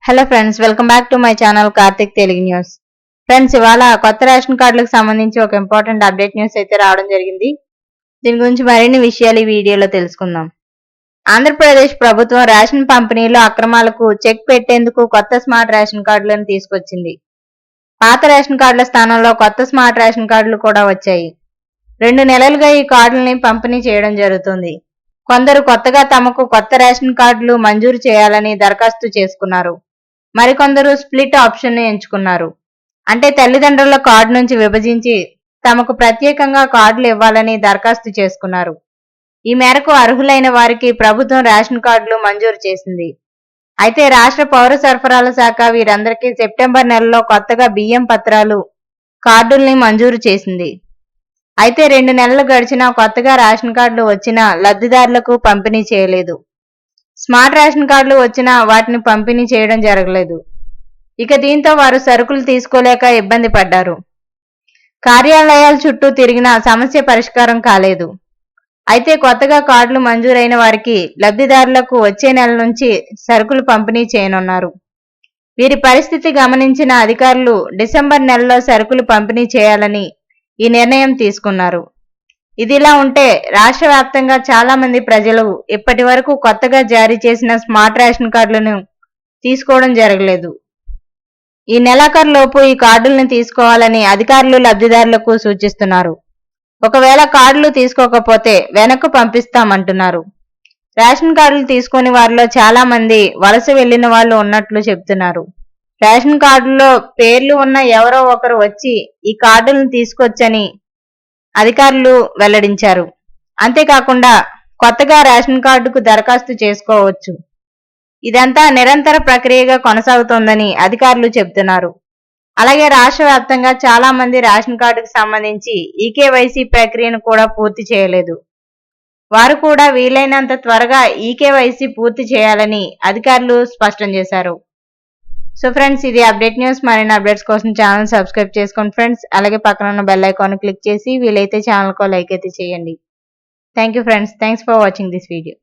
Hello friends, welcome back to my channel Karthik Telugu news. Friends, ఇవాళ కొత్త ration కార్డులకు సంబంధించి ఒక ఇంపార్టెంట్ అప్డేట్ న్యూస్ అయితే రావడం జరిగింది. దీని గురించి మరిన్ని విషయాలు ఈ వీడియోలో తెలుసుకుందాం. ఆంధ్రప్రదేశ్ ప్రభుత్వం రేషన్ పంపిణీలో అక్రమాలకు చెక్ పెట్టేందుకు కొత్త స్మార్ట్ రేషన్ కార్డులను తీసుకొచ్చింది. పాత రేషన్ కార్డుల స్థానంలో కొత్త స్మార్ట్ రేషన్ కార్డులు కూడా వచ్చాయి. 2 నెలలుగా ఈ కార్డులని పంపిణీ చేయడం జరుగుతుంది. కొందరు కొత్తగా తమకు కొత్త రేషన్ కార్డులు మంజూరు చేయాలని దరఖాస్తు చేసుకున్నారు. మరికొందరు స్ప్లిట్ ఆప్షన్ ను ఎంచుకున్నారు. అంటే తల్లిదండ్రుల కార్డు నుంచి విభజించి తమకు ప్రత్యేకంగా కార్డులు ఇవ్వాలని దరఖాస్తు చేసుకున్నారు. ఈ మేరకు అర్హులైన వారికి ప్రభుత్వం రేషన్ కార్డులు మంజూరు చేసింది. అయితే రాష్ట్ర పౌర సరఫరాల శాఖ వీరందరికీ సెప్టెంబర్ నెలలో కొత్తగా బియ్యం పత్రాలు కార్డుల్ని మంజూరు చేసింది. అయితే 2 నెలలు గడిచినా కొత్తగా రేషన్ కార్డులు వచ్చినా లబ్ధిదారులకు పంపిణీ చేయలేదు. స్మార్ట్ రేషన్ కార్డులు వచ్చినా వాటిని పంపిణీ చేయడం జరగలేదు. ఇక దీంతో వారు సరుకులు తీసుకోలేక ఇబ్బంది పడ్డారు. కార్యాలయాల చుట్టూ తిరిగినా సమస్య పరిష్కారం కాలేదు. అయితే కొత్తగా కార్డులు మంజూరైన వారికి లబ్ధిదారులకు వచ్చే నెల నుంచి సరుకులు పంపిణీ చేయనున్నారు. వీరి పరిస్థితి గమనించిన అధికారులు డిసెంబర్ నెలలో సరుకులు పంపిణీ చేయాలని ఈ నిర్ణయం తీసుకున్నారు. ఇదిలా ఉంటే రాష్ట్ర వ్యాప్తంగా చాలా మంది ప్రజలు ఇప్పటి వరకు కొత్తగా జారీ చేసిన స్మార్ట్ రేషన్ కార్డులను తీసుకోవడం జరగలేదు. ఈ నెలాఖరులోపు ఈ కార్డులను తీసుకోవాలని అధికారులు లబ్ధిదారులకు సూచిస్తున్నారు. ఒకవేళ కార్డులు తీసుకోకపోతే వెనక్కు పంపిస్తామంటున్నారు. రేషన్ కార్డులు తీసుకుని వారిలో చాలా మంది వలస వెళ్లిన వాళ్ళు ఉన్నట్లు చెబుతున్నారు. రేషన్ కార్డుల్లో పేర్లు ఉన్న ఎవరో ఒకరు వచ్చి ఈ కార్డులను తీసుకొచ్చని అధికారులు వెల్లడించారు. అంతేకాకుండా కొత్తగా రేషన్ కార్డుకు దరఖాస్తు చేసుకోవచ్చు. ఇదంతా నిరంతర ప్రక్రియగా కొనసాగుతోందని అధికారులు చెబుతున్నారు. అలాగే రాష్ట్ర వ్యాప్తంగా చాలా మంది రేషన్ కార్డుకు సంబంధించి ఈకేవైసీ ప్రక్రియను కూడా పూర్తి చేయలేదు. వారు కూడా వీలైనంత త్వరగా ఈకేవైసీ పూర్తి చేయాలని అధికారులు స్పష్టం చేశారు. సో ఫ్రెండ్స్, ఇది అప్డేట్ న్యూస్. మరిన్ని అప్డేట్స్ కోసం ఛానల్ సబ్స్క్రైబ్ చేసుకోండి ఫ్రెండ్స్. అలాగే పక్కన ఉన్న బెల్ ఐకాన్ క్లిక్ చేసి వీలైతే ఛానల్ కో లైక్ అయితే చేయండి. Thank you friends. Thanks for watching this video.